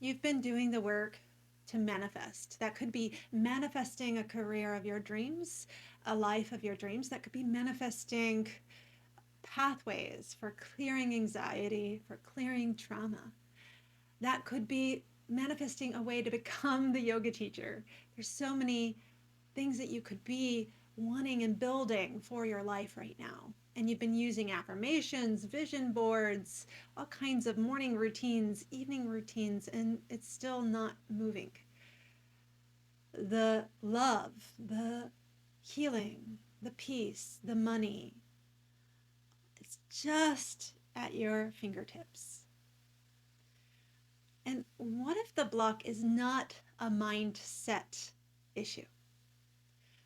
you've been doing the work to manifest. That could be manifesting a career of your dreams, a life of your dreams. That could be manifesting pathways for clearing anxiety, for clearing trauma. That could be manifesting a way to become the yoga teacher. There's so many things that you could be wanting and building for your life right now. And you've been using affirmations, vision boards, all kinds of morning routines, evening routines, and it's still not moving. The love, the healing, the peace, the money, it's just at your fingertips. And what if the block is not a mindset issue?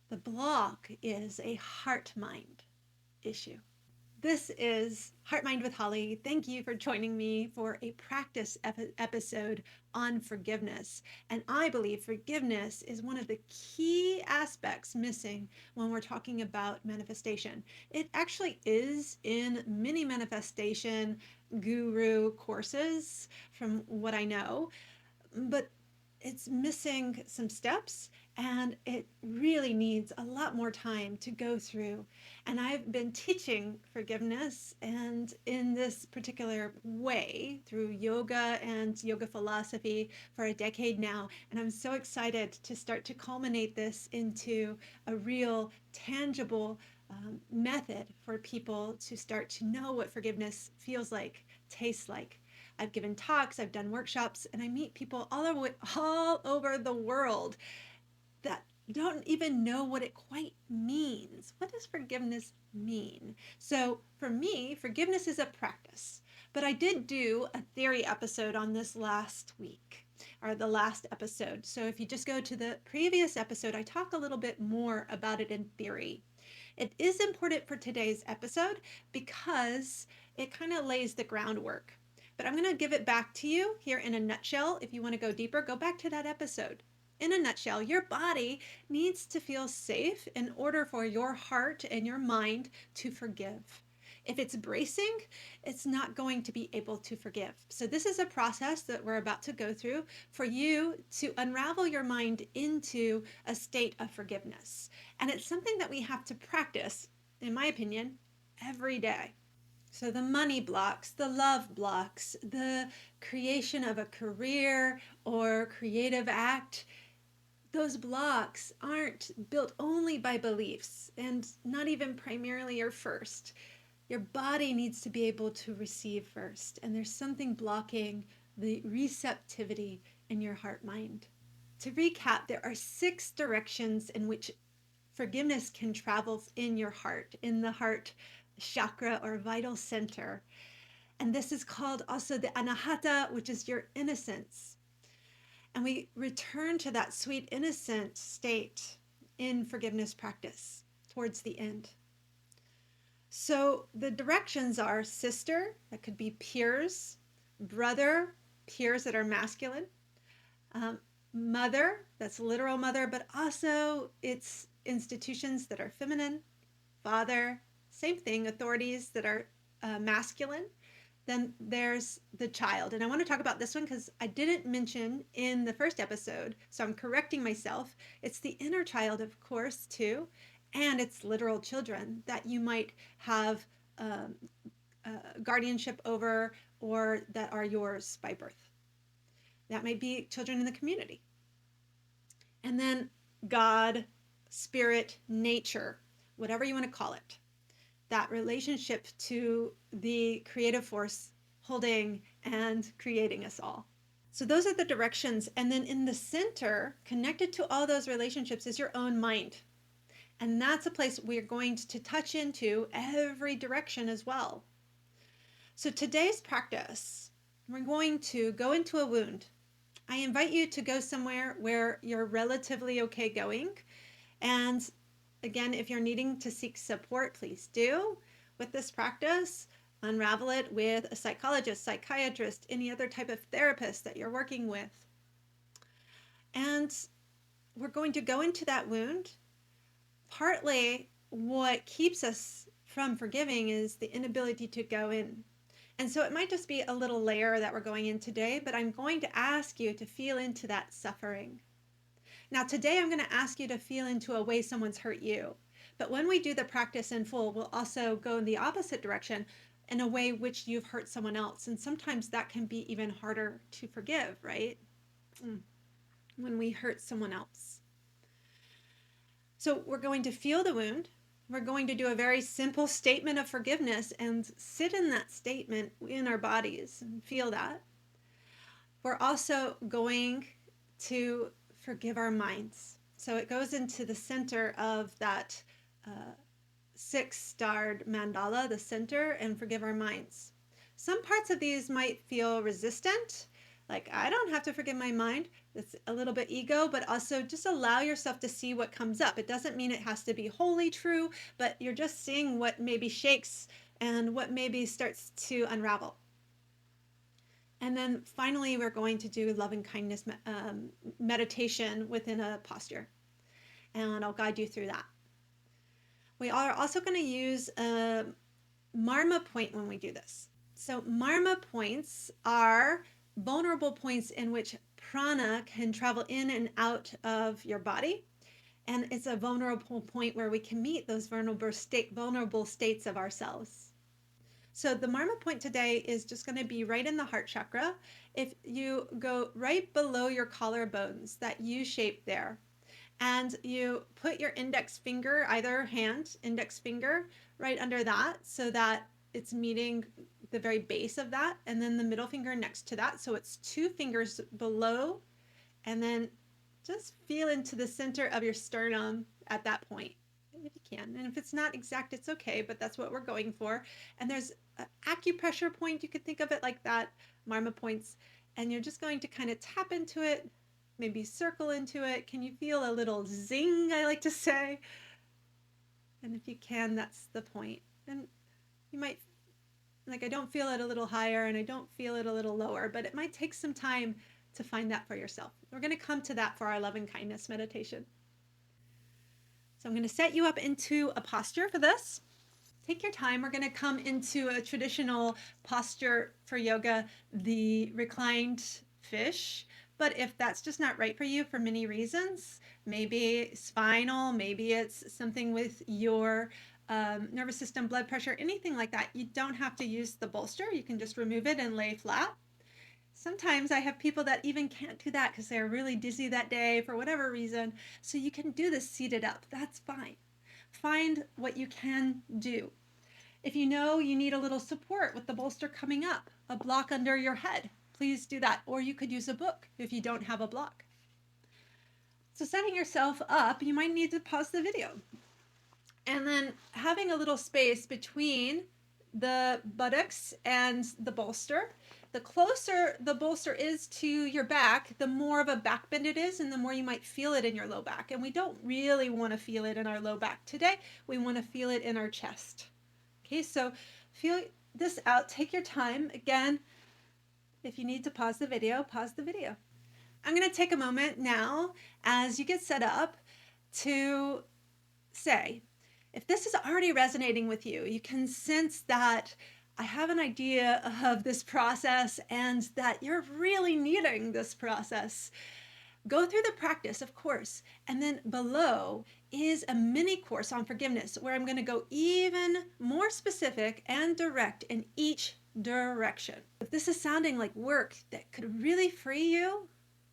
The block is a heart-mind issue. This is Heartmind with Holly. Thank you for joining me for a practice episode on forgiveness. And I believe forgiveness is one of the key aspects missing when we're talking about manifestation. It actually is in many manifestation guru courses, from what I know, but it's missing some steps and it really needs a lot more time to go through. And I've been teaching forgiveness and in this particular way through yoga and yoga philosophy for a decade now. And I'm so excited to start to culminate this into a real tangible method for people to start to know what forgiveness feels like, tastes like. I've given talks, I've done workshops, and I meet people all over the world that don't even know what it quite means. What does forgiveness mean? So for me, forgiveness is a practice. But I did do a theory episode on this last week, or the last episode. So if you just go to the previous episode, I talk a little bit more about it in theory. It is important for today's episode because it kind of lays the groundwork. But I'm going to give it back to you here in a nutshell. If you want to go deeper, go back to that episode. In a nutshell, your body needs to feel safe in order for your heart and your mind to forgive. If it's bracing, it's not going to be able to forgive. So this is a process that we're about to go through for you to unravel your mind into a state of forgiveness. And it's something that we have to practice, in my opinion, every day. So the money blocks, the love blocks, the creation of a career or creative act, those blocks aren't built only by beliefs and not even primarily or first. Your body needs to be able to receive first, and there's something blocking the receptivity in your heart mind. To recap, there are 6 directions in which forgiveness can travel in your heart, in the heart chakra or vital center. And this is called also the anahata, which is your innocence. And we return to that sweet innocent state in forgiveness practice towards the end. So the directions are sister, that could be peers, brother, peers that are masculine, mother, that's literal mother, but also it's institutions that are feminine, father, same thing, authorities that are masculine. Then there's the child. And I want to talk about this one because I didn't mention in the first episode, so I'm correcting myself. It's the inner child, of course, too, and it's literal children that you might have guardianship over or that are yours by birth. That might be children in the community. And then God, spirit, nature, whatever you want to call it. That relationship to the creative force holding and creating us all. So those are the directions. And then in the center, connected to all those relationships, is your own mind. And that's a place we're going to touch into every direction as well. So today's practice, we're going to go into a wound. I invite you to go somewhere where you're relatively okay going. And again, if you're needing to seek support, please do with this practice. Unravel it with a psychologist, psychiatrist, any other type of therapist that you're working with. And we're going to go into that wound. Partly what keeps us from forgiving is the inability to go in. And so it might just be a little layer that we're going in today, but I'm going to ask you to feel into that suffering. Now, today I'm going to ask you to feel into a way someone's hurt you. But when we do the practice in full, we'll also go in the opposite direction in a way which you've hurt someone else. And sometimes that can be even harder to forgive, right? When we hurt someone else. So we're going to feel the wound. We're going to do a very simple statement of forgiveness and sit in that statement in our bodies and feel that. We're also going to forgive our minds. So it goes into the center of that six-starred mandala, the center, and forgive our minds. Some parts of these might feel resistant, like I don't have to forgive my mind. It's a little bit ego, but also just allow yourself to see what comes up. It doesn't mean it has to be wholly true, but you're just seeing what maybe shakes and what maybe starts to unravel. And then finally, we're going to do loving kindness meditation within a posture. And I'll guide you through that. We are also going to use a marma point when we do this. So marma points are vulnerable points in which prana can travel in and out of your body. And it's a vulnerable point where we can meet those vulnerable states of ourselves. So the marma point today is just going to be right in the heart chakra. If you go right below your collarbones, that U shape there, and you put your index finger, either hand, index finger, right under that so that it's meeting the very base of that, and then the middle finger next to that. So it's 2 fingers below, and then just feel into the center of your sternum at that point, if you can. And if it's not exact, it's okay, but that's what we're going for. And there's an acupressure point, you could think of it like that, marma points, and you're just going to kind of tap into it, maybe circle into it. Can you feel a little zing, I like to say? And if you can, that's the point. And you might, like, I don't feel it a little higher and I don't feel it a little lower, but it might take some time to find that for yourself. We're going to come to that for our love and kindness meditation. So I'm going to set you up into a posture for this. Take your time. We're going to come into a traditional posture for yoga, the reclined fish. But if that's just not right for you for many reasons, maybe spinal, maybe it's something with your nervous system, blood pressure, anything like that, you don't have to use the bolster. You can just remove it and lay flat. Sometimes I have people that even can't do that because they're really dizzy that day for whatever reason. So you can do this seated up. That's fine. Find what you can do. If you know you need a little support with the bolster coming up, a block under your head, please do that. Or you could use a book if you don't have a block. So setting yourself up, you might need to pause the video. And then having a little space between the buttocks and the bolster. The closer the bolster is to your back, the more of a back bend it is, and the more you might feel it in your low back. And we don't really want to feel it in our low back today. We want to feel it in our chest. Okay, so feel this out. Take your time. Again, if you need to pause the video, pause the video. I'm going to take a moment now as you get set up to say, if this is already resonating with you, you can sense that I have an idea of this process and that you're really needing this process. Go through the practice, of course, and then below is a mini course on forgiveness where I'm going to go even more specific and direct in each direction. If this is sounding like work that could really free you,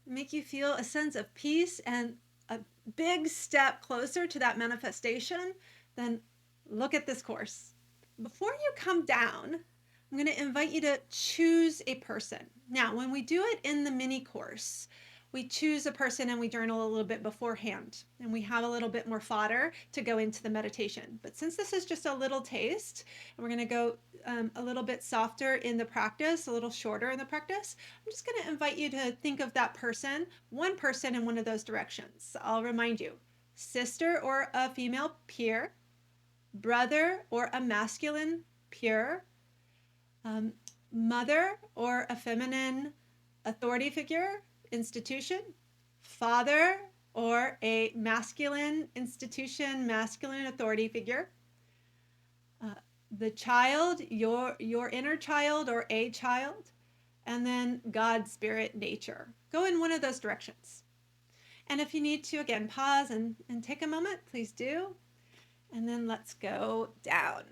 make you feel a sense of peace and a big step closer to that manifestation, then look at this course. Before you come down, I'm going to invite you to choose a person. Now, when we do it in the mini course, we choose a person and we journal a little bit beforehand, and we have a little bit more fodder to go into the meditation. But since this is just a little taste, and we're going to go a little bit softer in the practice, a little shorter in the practice, I'm just going to invite you to think of that person, one person in one of those directions. I'll remind you, sister or a female peer, brother or a masculine peer, mother or a feminine authority figure, institution, father or a masculine institution, masculine authority figure, the child, your inner child or a child, and then God, spirit, nature. Go in one of those directions. And if you need to, again, pause and take a moment, please do. And then let's go down.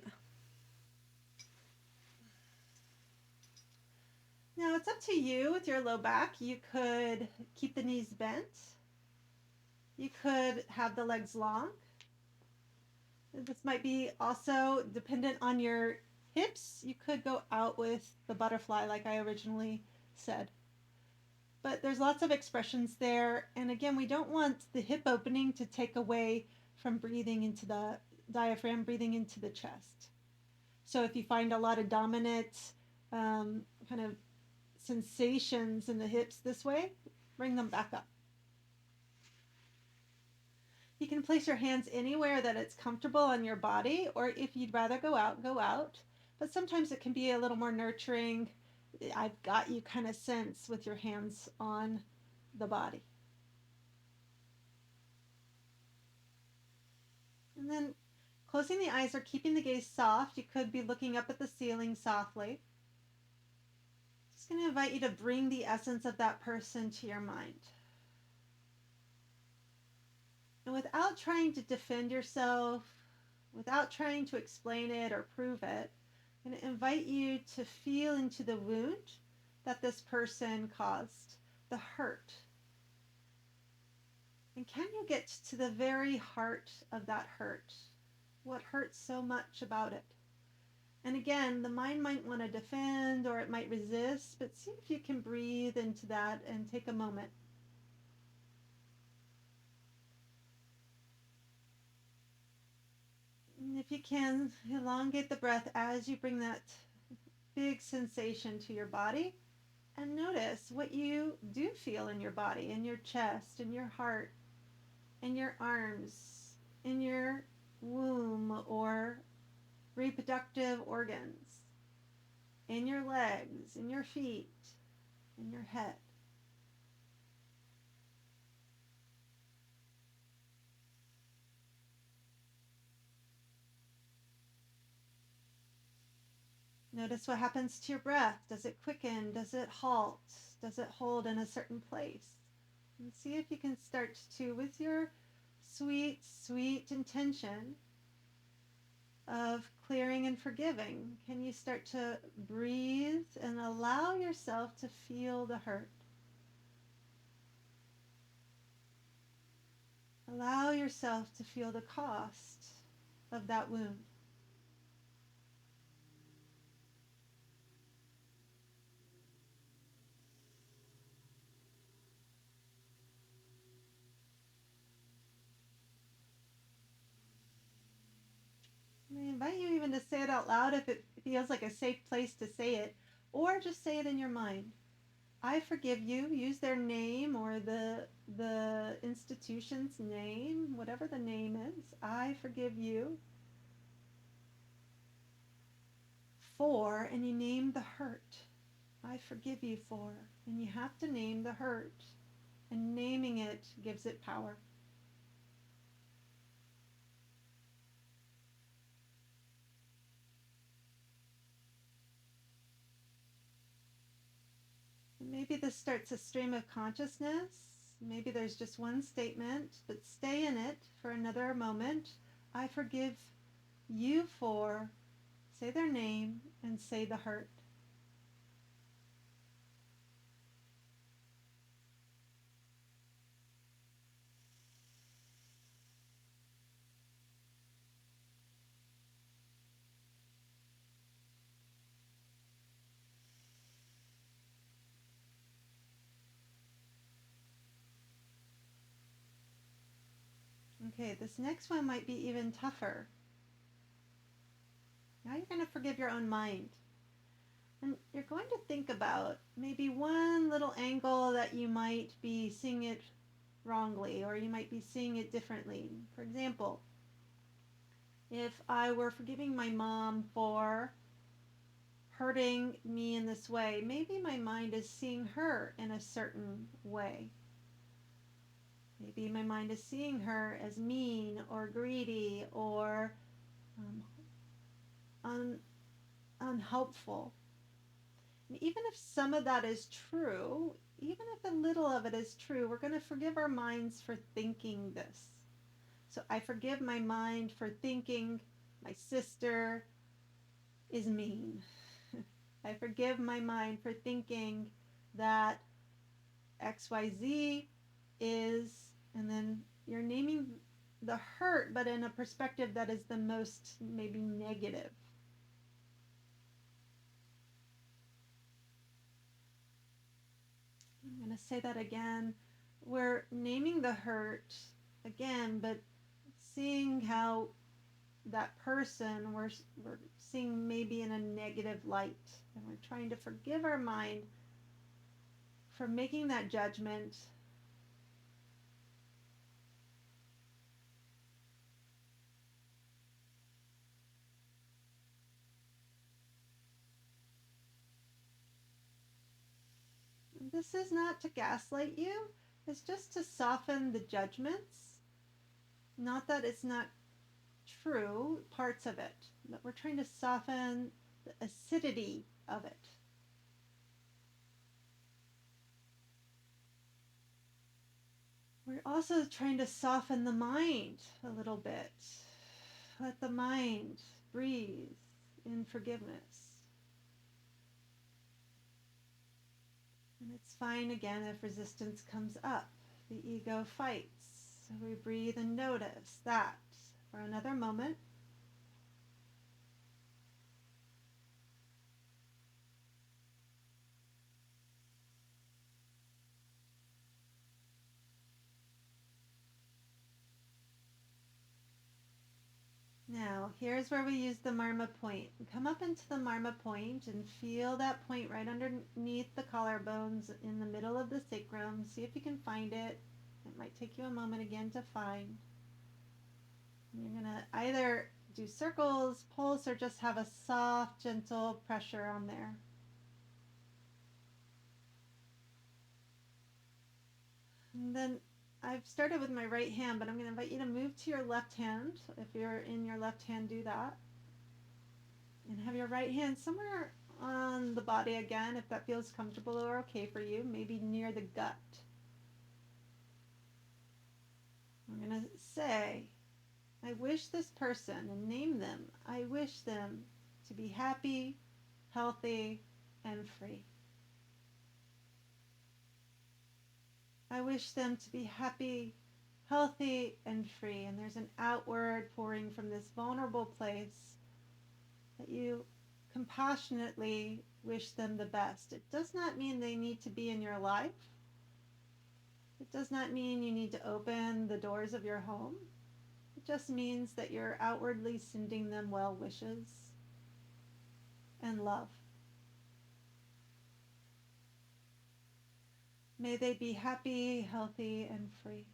Now it's up to you with your low back. You could keep the knees bent. You could have the legs long. This might be also dependent on your hips. You could go out with the butterfly like I originally said. But there's lots of expressions there. And again, we don't want the hip opening to take away from breathing into the diaphragm, breathing into the chest. So if you find a lot of dominant kind of sensations in the hips this way, bring them back up. You can place your hands anywhere that it's comfortable on your body, or if you'd rather go out, go out. But sometimes it can be a little more nurturing. I've got you kind of sense with your hands on the body. And then closing the eyes or keeping the gaze soft, you could be looking up at the ceiling softly. Just going to invite you to bring the essence of that person to your mind. And without trying to defend yourself, without trying to explain it or prove it, I'm going to invite you to feel into the wound that this person caused, the hurt. And can you get to the very heart of that hurt? What hurts so much about it? And again, the mind might want to defend or it might resist, but see if you can breathe into that and take a moment. And if you can, elongate the breath as you bring that big sensation to your body. And notice what you do feel in your body, in your chest, in your heart, in your arms, in your womb or reproductive organs, in your legs, in your feet, in your head. Notice what happens to your breath. Does it quicken? Does it halt? Does it hold in a certain place? And see if you can start to, with your sweet, sweet intention of clearing and forgiving, can you start to breathe and allow yourself to feel the hurt? Allow yourself to feel the cost of that wound. I invite you even to say it out loud if it feels like a safe place to say it, or just say it in your mind. I forgive you. Use their name or the institution's name, whatever the name is. I forgive you for, and you name the hurt. I forgive you for, and you have to name the hurt, and naming it gives it power. And maybe this starts a stream of consciousness. Maybe there's just one statement, but stay in it for another moment. I forgive you for, say their name, and say the hurt. Okay, this next one might be even tougher. Now you're going to forgive your own mind. And you're going to think about maybe one little angle that you might be seeing it wrongly, or you might be seeing it differently. For example, if I were forgiving my mom for hurting me in this way, maybe my mind is seeing her in a certain way. Maybe my mind is seeing her as mean or greedy or unhelpful. And even if some of that is true, even if a little of it is true, we're going to forgive our minds for thinking this. So I forgive my mind for thinking my sister is mean. I forgive my mind for thinking that XYZ is, and then you're naming the hurt, but in a perspective that is the most maybe negative. I'm going to say that again. We're naming the hurt again, but seeing how that person we're seeing maybe in a negative light. And we're trying to forgive our mind for making that judgment. This is not to gaslight you, it's just to soften the judgments. Not that it's not true, parts of it, but we're trying to soften the acidity of it. We're also trying to soften the mind a little bit. Let the mind breathe in forgiveness. And it's fine again if resistance comes up. The ego fights. So we breathe and notice that for another moment. Now, here's where we use the marma point. Come up into the marma point and feel that point right underneath the collarbones in the middle of the sacrum. See if you can find it. It might take you a moment again to find. And you're going to either do circles, pulse, or just have a soft, gentle pressure on there. And then I've started with my right hand, but I'm going to invite you to move to your left hand. If you're in your left hand, do that. And have your right hand somewhere on the body again, if that feels comfortable or okay for you, maybe near the gut. I'm going to say, I wish this person, and name them, I wish them to be happy, healthy, and free. I wish them to be happy, healthy, and free. And there's an outward pouring from this vulnerable place that you compassionately wish them the best. It does not mean they need to be in your life. It does not mean you need to open the doors of your home. It just means that you're outwardly sending them well wishes and love. May they be happy, healthy, and free.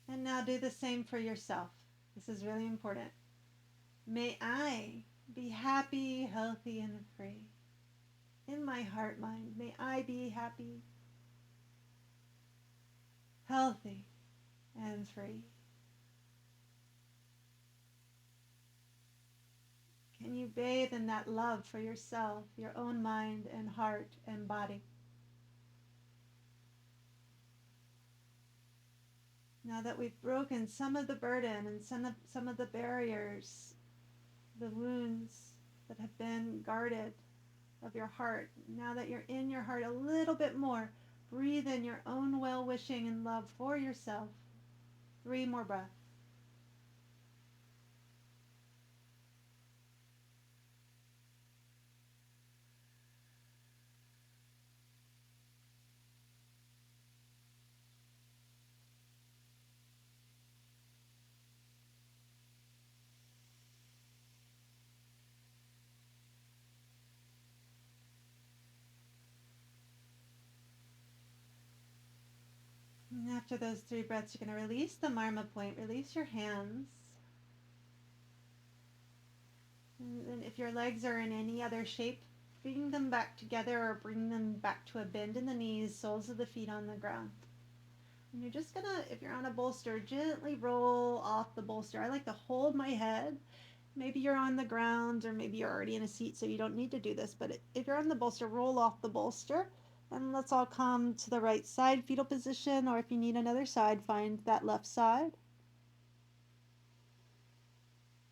And now do the same for yourself. This is really important. May I be happy, healthy, and free. In my heart mind, may I be happy, healthy, and free. Can you bathe in that love for yourself, your own mind and heart and body? Now that we've broken some of the burden and some of the barriers, the wounds that have been guarded of your heart, now that you're in your heart a little bit more, breathe in your own well-wishing and love for yourself. 3 more breaths. And after those 3 breaths, you're going to release the marma point, release your hands. And then if your legs are in any other shape, bring them back together or bring them back to a bend in the knees, soles of the feet on the ground. And you're just gonna, if you're on a bolster, gently roll off the bolster. I like to hold my head. Maybe you're on the ground or maybe you're already in a seat, so you don't need to do this. But if you're on the bolster, roll off the bolster. And let's all come to the right side, fetal position, or if you need another side, find that left side.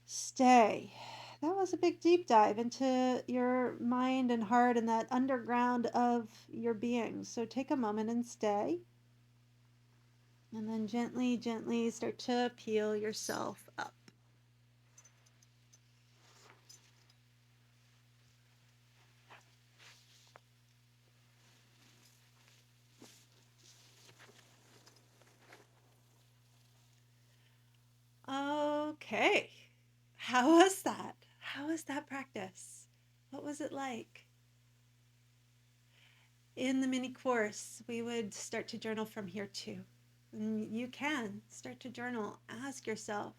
Stay. That was a big deep dive into your mind and heart and that underground of your being. So take a moment and stay. And then gently, gently start to peel yourself up. Okay. How was that? How was that practice? What was it like? In the mini course, we would start to journal from here too. And you can start to journal. Ask yourself,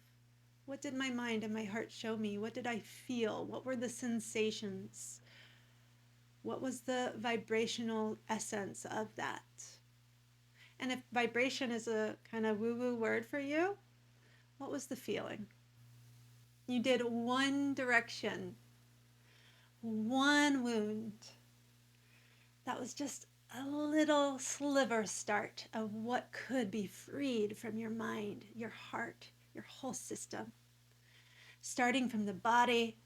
what did my mind and my heart show me? What did I feel? What were the sensations? What was the vibrational essence of that? And if vibration is a kind of woo-woo word for you, what was the feeling? You did one direction, one wound. That was just a little sliver start of what could be freed from your mind, your heart, your whole system. Starting from the body,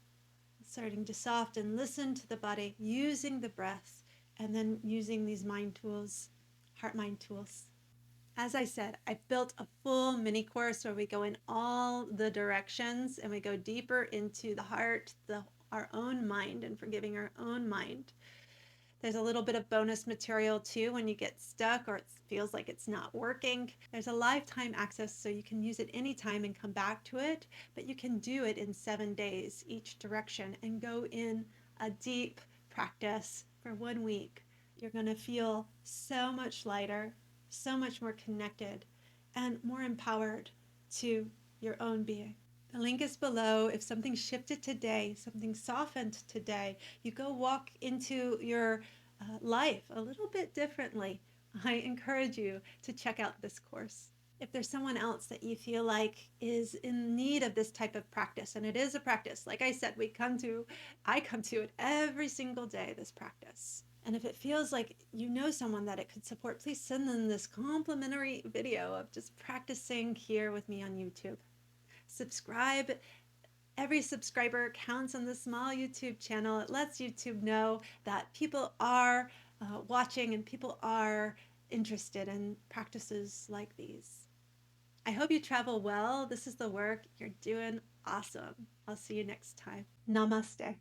starting to soften, listen to the body, using the breath, and then using these mind tools, heart mind tools. As I said, I've built a full mini course where we go in all the directions and we go deeper into the heart, our own mind, and forgiving our own mind. There's a little bit of bonus material too when you get stuck or it feels like it's not working. There's a lifetime access, so you can use it anytime and come back to it, but you can do it in 7 days each direction and go in a deep practice for 1 week. You're going to feel so much lighter, so much more connected, and more empowered to your own being. The link is below. If something shifted today, something softened today, you go walk into your life a little bit differently. I encourage you to check out this course. If there's someone else that you feel like is in need of this type of practice, and it is a practice, like I said, I come to it every single day, this practice. And if it feels like you know someone that it could support, please send them this complimentary video of just practicing here with me on YouTube. Subscribe. Every subscriber counts on this small YouTube channel. It lets YouTube know that people are watching and people are interested in practices like these. I hope you travel well. This is the work. You're doing awesome. I'll see you next time. Namaste.